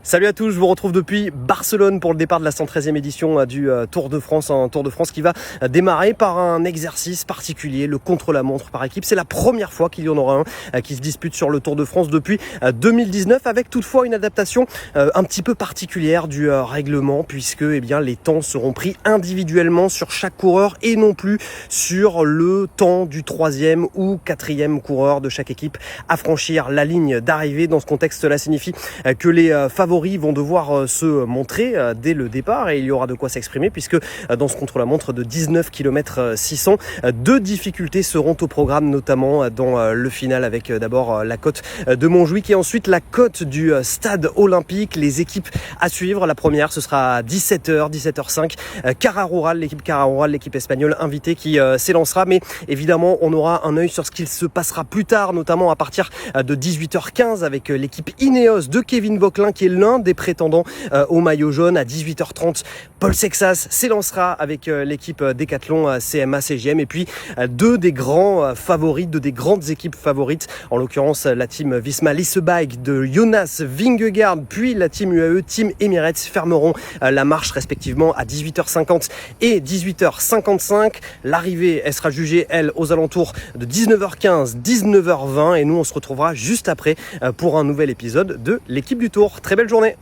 Salut à tous, je vous retrouve depuis Barcelone pour le départ de la 113e édition du Tour de France. Un Tour de France qui va démarrer par un exercice particulier, le contre-la-montre par équipe. C'est la première fois qu'il y en aura un qui se dispute sur le Tour de France depuis 2019, avec toutefois une adaptation un petit peu particulière du règlement, puisque les temps seront pris individuellement sur chaque coureur et non plus sur le temps du 3e ou 4e coureur de chaque équipe à franchir la ligne d'arrivée. Dans ce contexte, cela signifie que les favoris vont devoir se montrer dès le départ et il y aura de quoi s'exprimer, puisque dans ce contre-la-montre de 19 km 600, deux difficultés seront au programme, notamment dans le final, avec d'abord la côte de Montjuïc et ensuite la côte du Stade Olympique. Les équipes à suivre, la première ce sera à 17h, 17h05, Cara Rural, l'équipe espagnole invitée qui s'élancera, mais évidemment on aura un œil sur ce qu'il se passera plus tard, notamment à partir de 18h15 avec l'équipe Ineos de Kevin Vauquelin, qui est l'un des prétendants au maillot jaune. À 18h30, Paul Sexas s'élancera avec l'équipe Decathlon CMA CGM, et puis deux des grands favoris, deux des grandes équipes favorites, en l'occurrence la team Visma Lease Bike de Jonas Vingegaard, puis la team UAE Team Emirates, fermeront la marche respectivement à 18h50 et 18h55. L'arrivée, elle sera jugée, elle, aux alentours de 19h15, 19h20, et nous on se retrouvera juste après pour un nouvel épisode de l'équipe du Tour. Très belle journée.